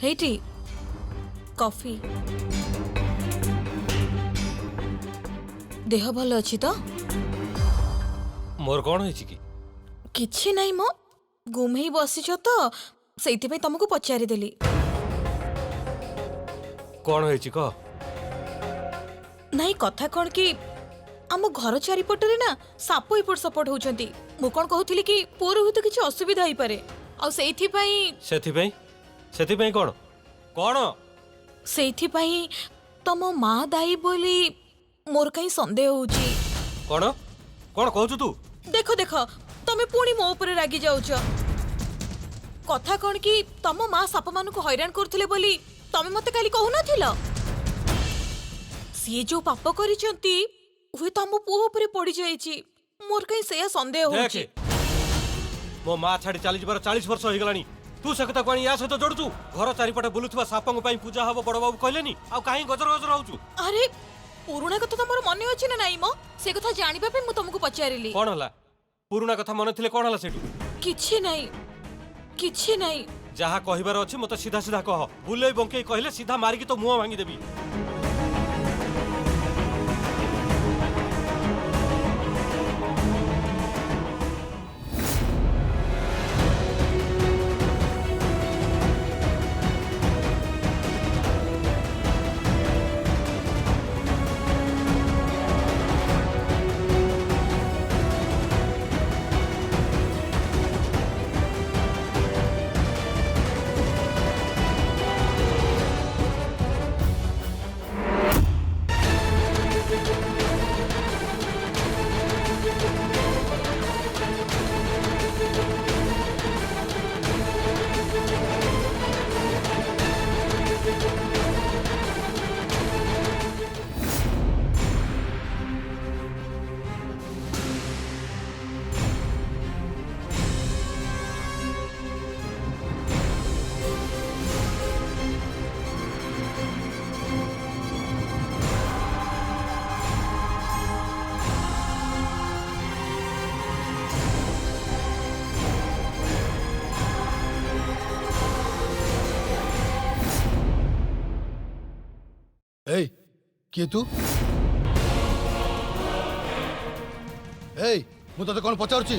ହେଇଟି कॉफी देह भल अच्छी तो मोर कौन है कि किछि नहीं मो गुम ही बसिछ तो सेति पे तुमको पचारि देली कौन है कह नहीं कथा कौन कि आम घर चारिपटरे ना साप इपट सपट होउछंती मु कोन कहउथिली कि पुर हुत किछि असुविधा होई पारे आ सेति पई सेति कौन कौन सेति तम माँ दाई बोली मोर कहीं संदेह होउची कौन कौन कहू तू देखो देखो तमे पुणी मो ऊपर रागी जाउछ कथा कौन कि तम माँ साप मान को हैरान करथिले बोली तमे मते काली कहू नथिल सी जो पाप करिसंती हुए तो हम पुओ ऊपर पड़ी जाइची मोर कहीं से संदेह होउची मो माँ छाड़ी चली जबार 40 वर्ष हो गलानी तू से कथा कोनी या सहित जोड़चु घर चारिपटे बुलुथबा सापंग पई पूजा हबो बड़ बाबू कहलेनी आ काहे गजर गजर होउचु अरे पुरुणा कथा तमरो मने अछि ना नाही मो से कथा जानिबा पे मु तुमको पचारिली कौन हला पुरुणा कथा मन थिले कौन हला सेटू किछि नाही जहा कहिबार अछि मते सीधा सीधा कह बुले बंके कहले सीधा मारी की तो मुंह भांगी देबी Hey, किए तू? Hey, मु तते कोन पचारुची?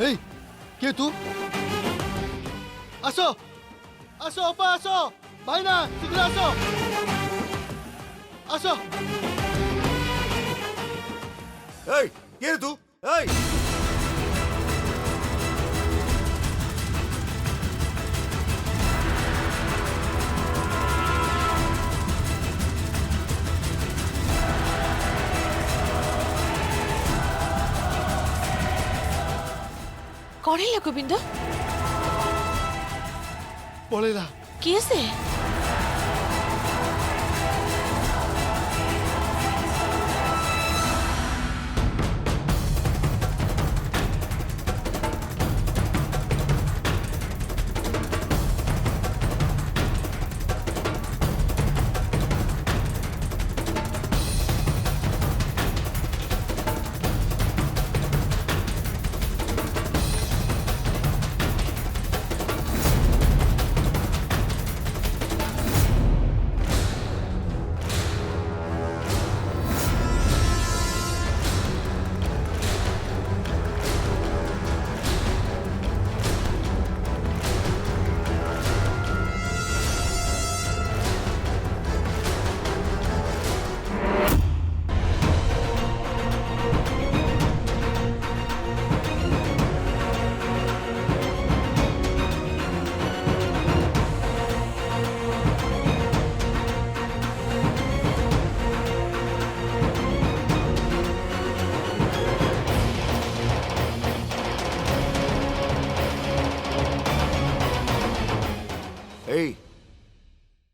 Hey, किए तू? आसो, आसो अपा आसो, भाईना शीघ्र आसो, आसो। Hey, किए तू? Hey! कौन है गोविंद पळेला किए से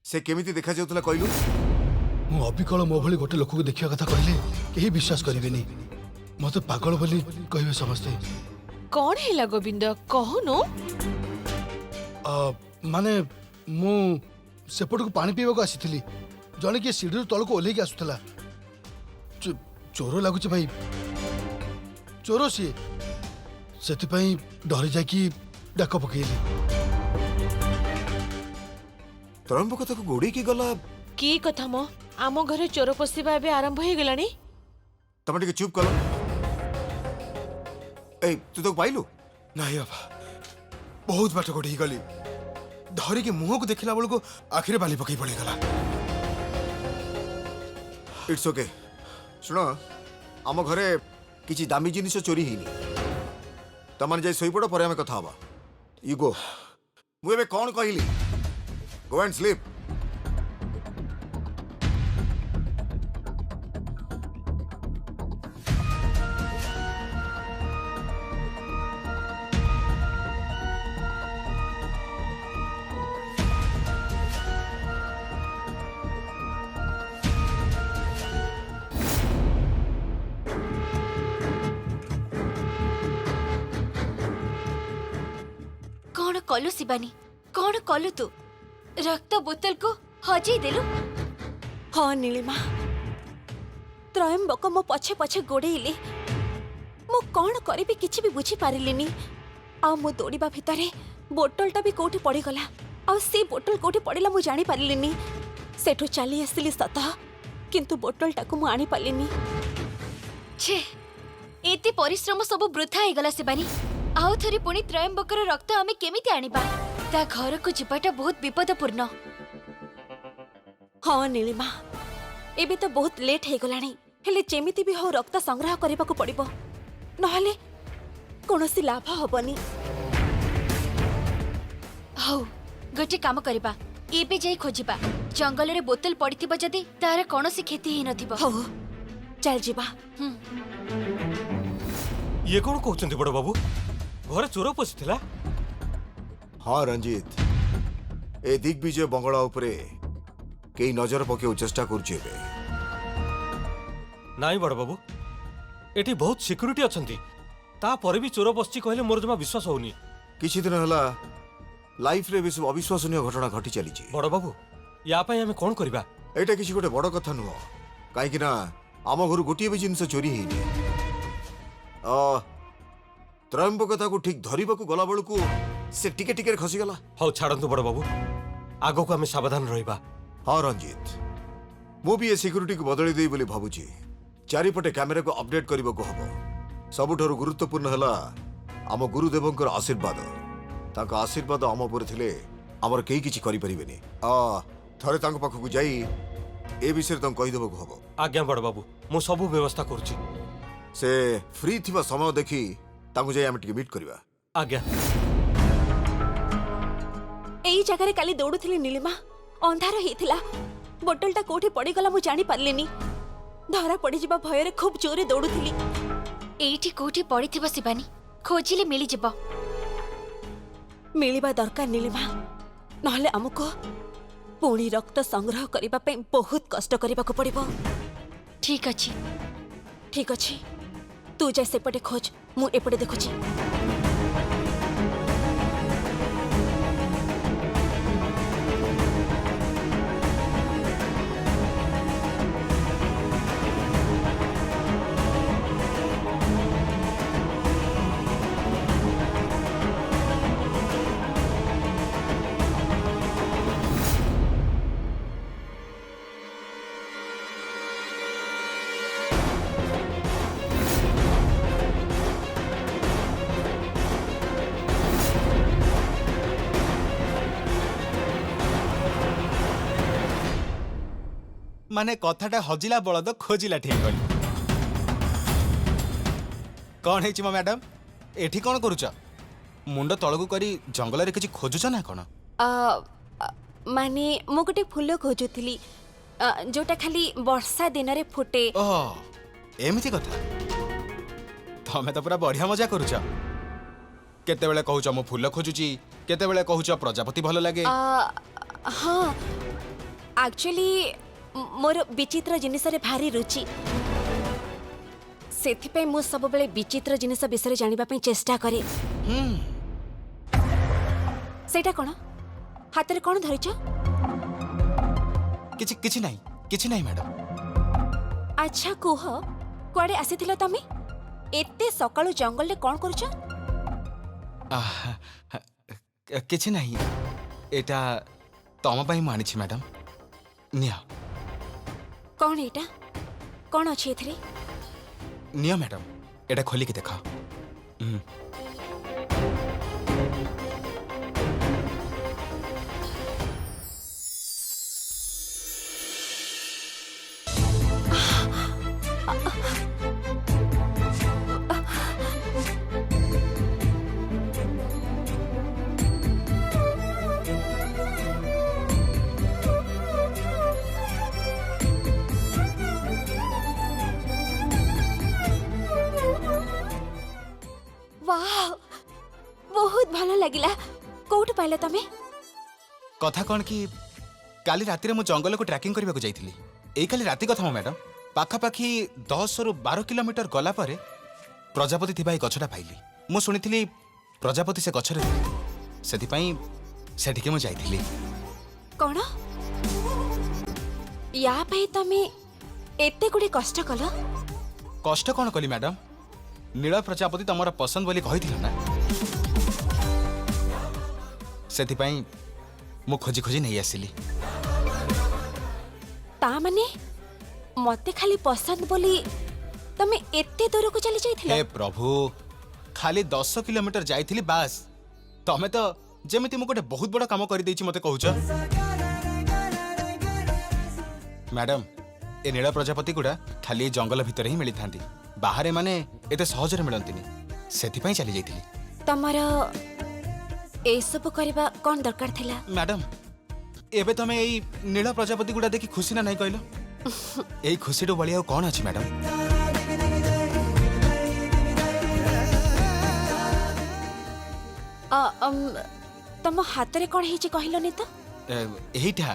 से केमिति देखा जाउतला कहलु मु अबिकल मो भली गोटे लोक को देखिया कथा कहले केही विश्वास करिवेनी मते पागल बोली कहबे समझते कौन है गोविंद कहनु माने मु सेपट को पानी पीवा को आसीथिली जने के सीढ़ी तल को ओले के आसुथला चोर लगुच भाई चोर सी से डरी जाकि डाक पकेली त्रयंबक ताको गोड़ी की गला की कथा मो आम घरे चोर पशिबा एबे आरंभ हो गलानी तमे टिके चुप कलो ए तू तो पाइलु नहीं बाबा बहुत बाट गोड़ी गली धरी के मुंह को देखला बेलू आखिरे बाली पकई पड़ेगला इट्स ओके सुन आम घरे किछि दामी जिनिस चोरी हिनी तमन जाई सोई पड़ो पर हमें कथा हबा यू गो मु एबे कोन कहिली गो एंड स्लीप कौन कलु शिवानी कौन कलु तू रक्त बोतल को हजई देलु हाँ नीलिमा त्रयंबक मो पछे पछे गोड़ेइले मो कौन करिबी किछि भी बुझी पारिलिनी आ मो दौड़िबा भितरे बोतलटा भी कोठी पड़ी गला आ से बोतल कोठी पड़िला मु जानि पारिलिनी सेठो चली आसिली सत किंतु बोतलटा को मु आनी पालिनी छे एते परिश्रम सब वृथा हे गला शिवानी आउ थरी पुणी त्रयंबकर रक्त आमे केमिति आनिबा ता घर को जिबाटा बहुत विपदपूर्ण हाँ नीलिमा एबे तो बहुत लेट हे गलानी हेले जेमिति भी हो रक्त संग्रह करबा को पड़िबो नहले कोनोसी लाभ हबनी हौ गोटे काम करबा एबे जाई खोजिबा जंगल रे बोतल पड़िथिबा जदी तार कोनोसी खेती हि नथिबो हो चल जिबा ये कौन कहते बड़ बाबू घरे चोर पशिथिला हाँ रंजीत ए दिग्विजय बंगला उपरे कई नजर पके चेष्टा करुचे नाई बड़ बाबू एठी बहुत सिक्यूरिटी अछंती ता पर भी चोर पछी कहले मोर जमा विश्वास होनी किछि दिन हला लाइफ रे विश्व अविश्वसनीय घटना घटी चली बड़ बाबू या पई हमें कोन करबा एटा किछि गोटे बड़ कथा नुह काई ना आम घर गोटे भी जिनस चोरी हेनी त्रयंबक ताको ठीक धरिबाकू गला बेलू से टिके टिके खसीगला हौ छाड़ंतु बड़ बाबू आगो को हमें सावधान रहिबा हाँ रंजीत मु भी ए सिक्यूरिटी को बदली देई बोली भाबुची चारिपटे कैमेरा को अपडेट करबा को हबो सबुठारु गुरुत्वपूर्ण हला आम गुरुदेवंकर आशीर्वाद ताका आशीर्वाद आम उपर थिले हमर केही किछि करि परिबेनी थरे तांको पाखकु जाई ए विषय तांको कहि देबो को हबो आज्ञा बड़ बाबू मु सब व्यवस्था करूची से फ्री थिबा समय देखि तांको जाई हम टिके मीट करबा आज्ञा एई जगह काली दौड़ुथिली नीलिमा अंधार हेतिला बोतलटा कोठी पड़ी गला मु जानि पारलिनी धरा पड़ी जिबा भय रे खूब जोरे दौड़ुथिली एठी कोठी पड़िथिबा शिवानी खोजिले मिली जिवो मिलिबा दरकार नीलिमा नहले हमको पुणी रक्त संग्रह करबा पे बहुत कष्ट करबा को पड़िबो ठीक अछि ठीक अछि तू जैसे पटे खोज मु एपटे देखुची माने कथाटा हजिला बलद खोजिला ठीक गली कौन है मो मैडम एठी कौन करूच मुंड तलगु करी जंगल रे किछि खोजुछ ना कौन माने मु गोटे फूल खोजुथिली जोटा खाली वर्षा दिन रे फुटे ओह एमिति कथा तमे तो पूरा बढ़िया मजा करूच केते बेले कहूच मु फूल खोजुची केते बेले कहूच प्रजापति भलो लागे हाँ एक्चुअली मोर विचित्र जिनिस रे भारी रुचि सेथिपे मु सब बेले विचित्र जिनिस विषय जानिबा पई चेष्टा करे सेटा कोन हाथ रे कोन धरिछ किछि किछि नाही मैडम अच्छा कुह कुआडे आसीथिलो तमे एते सकाळु जंगल रे कोन करूछ? କିଛି ନାହିଁ ଏଇଟା ତମ ପାଇଁ ମୁଁ ଆଣିଛି ମ୍ୟାଡାମ ନିଅ कोन एटा कोन अछि एथिरे? ନିଅ ମ୍ୟାଡାମ ଏଇଟା ଖୋଲିକି ଦେଖ वाह बहुत भलो लागिला। कोउठ पाइला तमे? କଥା କ'ଣ କି କାଲି ରାତିରେ ମୁଁ ଜଙ୍ଗଲକୁ ଟ୍ରାକିଂ କରିବାକୁ ଯାଇଥିଲି ଏଇ କାଲି ରାତି କଥା ମୋ ମ୍ୟାଡାମ ପାଖାପାଖି 10ରୁ 12 କିଲୋମିଟର ଗଲା ପରେ ପ୍ରଜାପତି ଥିବା ଏଇ ଗଛଟା ପାଇଲି ମୁଁ ଶୁଣିଥିଲି ପ୍ରଜାପତି ସେ ଗଛରେ ଥିଲେ ସେଥିପାଇଁ ସେଠିକି ମୁଁ ଯାଇଥିଲି कोन या पई तमे एते गुडी कष्ट कलो? କଷ୍ଟ କ'ଣ କଲି ମ୍ୟାଡାମ ନୀଳ ପ୍ରଜାପତି ତମର ପସନ୍ଦ ବୋଲି କହିଥିଲ ନା ସେଥିପାଇଁ ମୁଁ ଖୋଜି ଖୋଜି ନେଇ ଆସିଲି ता माने मते खाली पसंद बोली तमे एते दूर को चली जाइथिलो? हे प्रभु खाली 10 किलोमीटर जाइथिली बास तमे तो जेमिति मु गोटे बहुत बड़ा काम कर देछि मते कहूछ मैडम ए नीला प्रजापति गुडा खाली जंगल भीतर ही मिली थांती बाहर माने एते सहज रे मिलंतिनी सेथि पई चली जाइथिली तमरो ए सब करबा कोन दरकार थिला? मैडम एबे तमे एई नीला प्रजापति गुडा देखि खुशी ना नहीं कहलो एई खुशी तो बलिया कोन अछि मैडम तम हाथ रे कोन हिची कहलोनी तो? एहिठा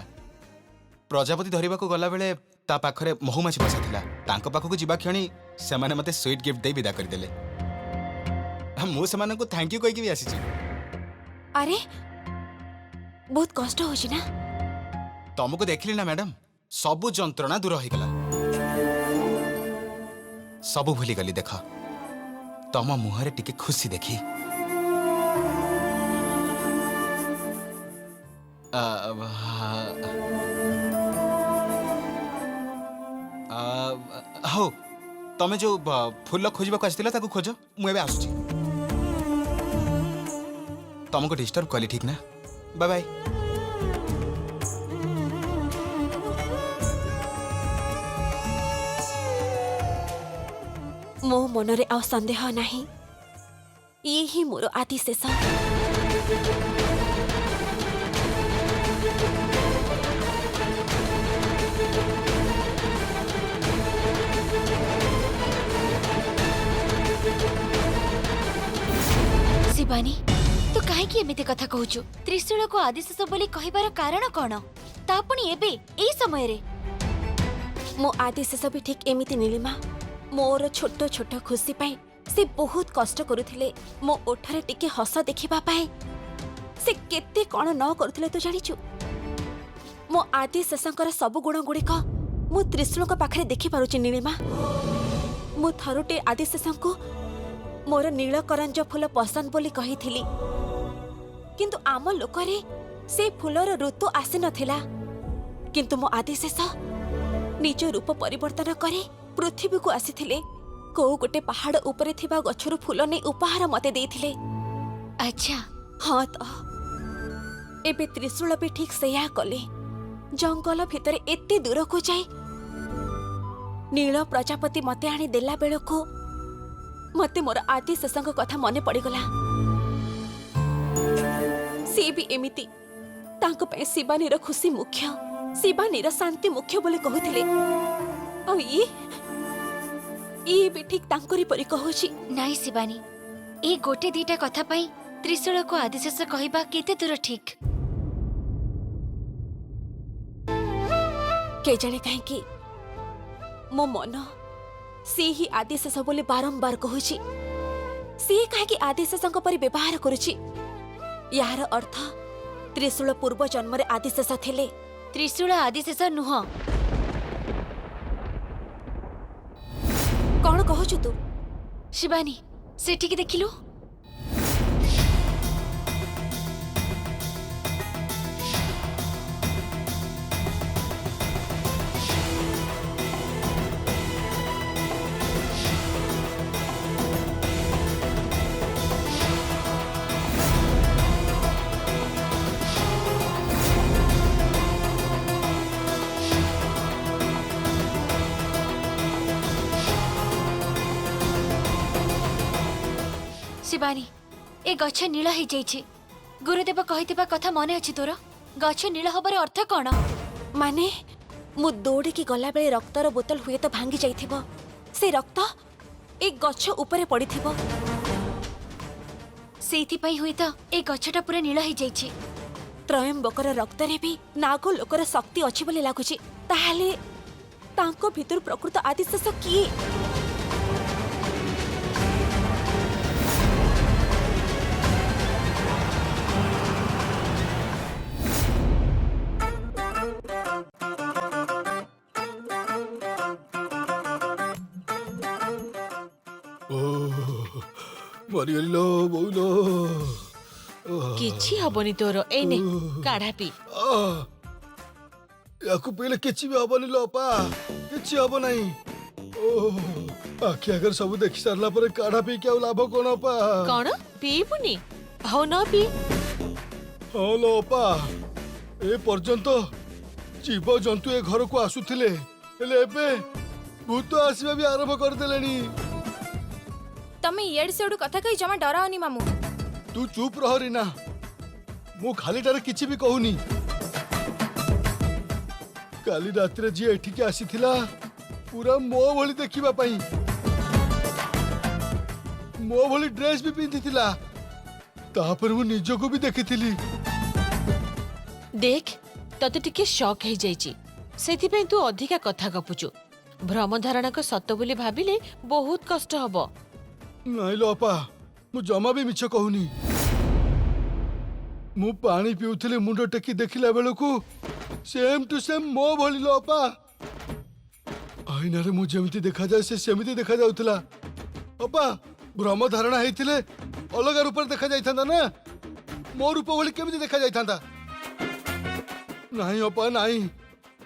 प्रजापति धरिबा को गला बेले ता पाखरे महुमाछी बसा थिला तांको पाखकु जिबा क्षणी से माने मते स्वीट गिफ्ट दे विदा कर देले मु से माने को थैंक यू कहि के भी आसी छी अरे बहुत कष्ट होची ना? तुमको देखली ना मैडम सबु जंत्रणा दूर हो गला सबु भूली गली देख तम मुहरे टिके खुशी देखी हो तमे जो फूल खोजबा को आस्तिला ताकू खोज मु एबे आसुची तुमको डिस्टर्ब कली ठीक ना बाय बाय मो मनरे आ संदेह नाही ये ही मोर आदि शेष। शिवानी तू काहे की एमिते कथा कहूचु? त्रिशूल को आदिशेष बोली कहिबार कारण कोन? ता पुनी एबे एई समय रे मो आदि शेष भी ठीक एमिति नीलिमा मोर छोट छोट खुशी पाई से बहुत कष्ट करुथिले मो ओठरे टिके हस देखिबा पाई से केते कोन न करुथिले तू जानिचु? मो आदि शेषंकर सब गुण गुड़िक मु त्रिशूल को पाखरे देखि पारुची नीलिमा। मु थरुटे आदि शेषंको मोर नीलकरंज फूल पसंद बोली कहिथिली किंतु आम लोकरे से फूलर ऋतु आसी नथिला किंतु मो आदि शेष निज रूप परिवर्तन करे पृथ्वी को आसीथिले को गोटे पहाड़ ऊपर थिबा गछरु फूल नै उपहार मते देथिले। अच्छा हाँ तो एबे त्रिशूल भी ठीक सेया कले जंगल भितर एते दूर को जाए नील प्रजापति मते आनी देला बेलको मते मोर आदि शेषंक कथा मने पड़ीगला। से भी एमिति तांको पे शिवानीर खुशी मुख्य शिवानीर शांति मुख्य बोले कहूथिले आ ये भी ठीक तांकरी परी कहूची। नाई शिवानी ए गोटे दीटा कथा पाई त्रिशूल को आदिशेष कहिबा केते दूर ठीक? के जाने कहीं कि मो मन से ही आदिशेष बोले बारंबार कहूची से कहीं कि आदिशेषंक परी व्यवहार करुची यार अर्थ त्रिशूल पूर्व जन्म रे आदिशेष थिले। त्रिशूल आदिशेष नुह कौन କହୁଛୁ ତୁ? ଶିବାନୀ ସେଠିକି ଦେଖିଲୁ। ଶିବାନୀ ଏ ଗଛ ନୀଳ ହେଇଯାଇଛି। ଗୁରୁଦେବ କହିଥିବା କଥା ମନେ ଅଛି ତୋର? ଗଛ ନୀଳ ହବାର ଅର୍ଥ କଣ? ମାନେ ମୁଁ ଦୌଡ଼ିକି ଗଲାବେଳେ ରକ୍ତର ବୋତଲ ହୁଏତ ଭାଙ୍ଗି ଯାଇଥିବ। ସେ ରକ୍ତ ଏ ଗଛ ଉପରେ ପଡ଼ିଥିବ। ସେଇଥିପାଇଁ ହୁଏତ ଏ ଗଛଟା ପୁରା ନୀଳ ହେଇଯାଇଛି। ତ୍ରୟମ୍ବକର ରକ୍ତରେ ବି ନାଗ ଲୋକର ଶକ୍ତି ଅଛି ବୋଲି ଲାଗୁଛି। ତାହେଲେ ତାଙ୍କ ଭିତରୁ ପ୍ରକୃତ ଆଦିଶେଷ କିଏ? मरीगली लो बोलो କିଛି ହବନି ତୋର। ଏଇନେ କାଢା ପି। याकू पीले किछि भी हबनी लो अपा किछि हब नाही आखि अगर सब देखि सारला पर काढ़ा पी के लाभ कोन अपा कौन पीबुनी? हो न पी। हां लो अपा ए पर्यंत जीव जंतु ए घर को आसुथिले हेले एबे भूत आसीबा भी आरंभ कर देलेनी। तमे इएड सेडू कथा कहि जमा डराओनी मामू। तू चुप रह रीना मु खालीटारे किछि भी कहूनी। काली रात्रे जी एठिके आसीथिला पूरा मो भली देखिबा पई मो भली ड्रेस भी पिंधिथिला तापर मु निजको भी देखिथिली। देख तते टिके शॉक हे जाईची सेथि पे तू अधिका कथा गपुचु। भ्रम धारणा को सत्य बोली भाबिले बहुत कष्ट हबो। नाइ लो अपा मु जमा भी मिछ कहूनी। मु पानी पिउथिले मुंडो टेकी देखिला बेलकू सेम टू सेम मो भली लो अपा। आईना रे मु जेमिति देखा जाय से सेमिति देखा जाउतला। अपा भ्रम धारणा हेतिले अलग रूप देखा जाइथांदा ना मो रूप भली केमिति देखा जाइथांदा। नाही अपा नाही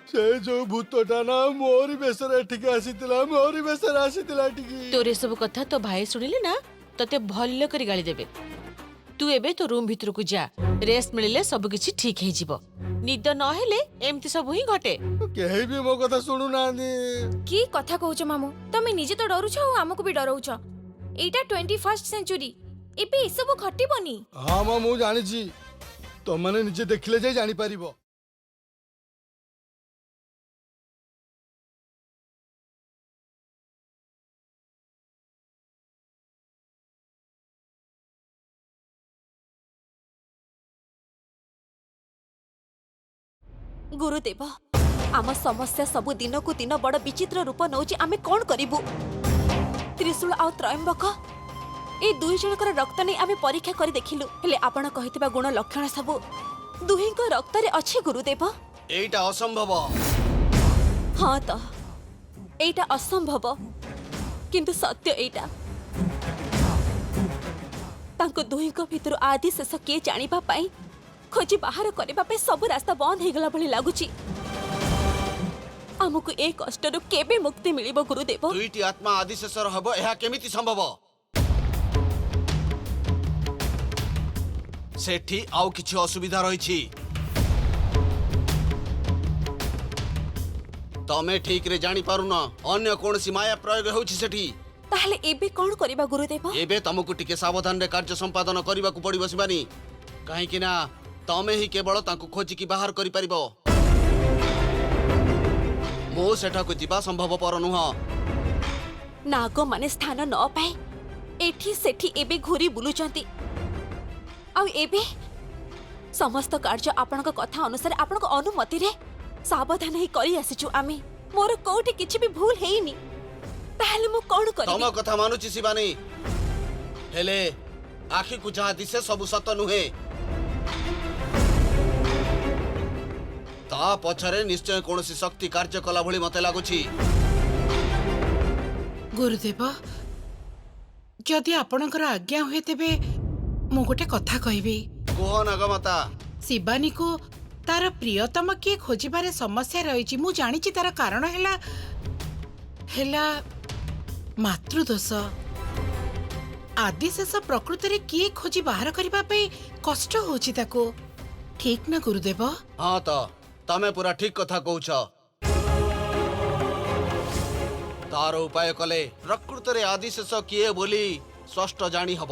से जो भूतटा ना मोरी बेसर एठिके आसीतिला मोरी बेसर आसीतिला एठिके। तोरे सब कथा तो भाई सुनिले ना तते भल्ल करी गाली देबे। तू एबे तो रूम भीतर को जा रेस्ट मिलिले सब किछि ठीक हे जिवो। निद न हेले एमती सब ही घटे। केही भी मो कथा सुनु ना नी। की कथा कहउछ मामू? तमे निजे तो डरुछ आ हमकु भी डराउछ। एटा 21st सेंचुरी एबे ए सब घटिबनी। हां मां मु जानि छी तो माने निजे देखिले जाय जानि परिबो। गुरुदेव आम समस्या सबु दिन को दिन बड़ विचित्र रूप नौची। आमे कोन करिबु? त्रिशूल आ त्रयंबक ए दुई जनकर रक्त नै आमे परीक्षा करि देखिलु हेले आपण कहितबा गुण लक्षण सबु दुहिंक रक्त रे अछि गुरुदेव। एटा असंभव। हां त एटा असंभव किंतु सत्य एटा। तांको दुहिंक भितर आदि शेष के जानिबा पई खोजी बाहर करबा पे सब रास्ता बंद हे गला भली लागुची। हमकु ए कष्टरु केबे मुक्ति मिलिबो गुरुदेव? दुईटी आत्मा आदिशेषर हबो एहा केमिति संभव? सेठी आउ किछि असुविधा रहिछि। तमे ठीक रे जानि पारुन अन्य कोनसी माया प्रयोग होउछि सेठी। ताहले एबे कोन करबा गुरुदेव? एबे तमकु टिके सावधान रे कार्य संपादन करबा को पड़िबो शिवानी। काहे कि ना तमे ही केवल तांको खोजी की बाहर करि परिबो। मो सेठा को जीवा संभवपर नुह। नाग माने स्थान न पाए एठी सेठी एबे घुरी बुलुचंती। आ एबे समस्त कार्य आपनक कथा अनुसार आपनक अनुमति रे सावधान ही करी आसीचु आमे। मोर कोठी किछि भी भूल हेइनी। ताहले मु कोन करिबी? तम कथा मानुची शिवानी हेले आखि को जहा दिसे सब सत नुहे। ता पछरे निश्चय कोनसी शक्ति कार्य कला भली मते लागुची। ଗୁରୁଦେବ ଯଦି ଆପଣଙ୍କର ଆଜ୍ଞା ହୁଏ ତେବେ ମୁଁ ଗୋଟେ କଥା କହିବି। କୁହ ନାଗମାତା। ଶିବାନୀକୁ ତାର ପ୍ରିୟତମ କିଏ ଖୋଜିବାରେ ସମସ୍ୟା ରହିଛି। ମୁଁ ଜାଣିଛି ତାର କାରଣ ହେଲା ମାତୃଦୋଷ। ଆଦିଶେଷ ପ୍ରକୃତରେ କିଏ ଖୋଜି ବାହାର କରିବା ପାଇଁ କଷ୍ଟ ହଉଛି ତାକୁ। ଠିକ ନା ଗୁରୁଦେବ? ହଁ ତ ତମେ ପୁରା ଠିକ କଥା କହୁଛ। ତାର ଉପାୟ କଲେ ପ୍ରକୃତରେ ଆଦିଶେଷ କିଏ ବୋଲି ସ୍ପଷ୍ଟ ଜାଣି ହବ।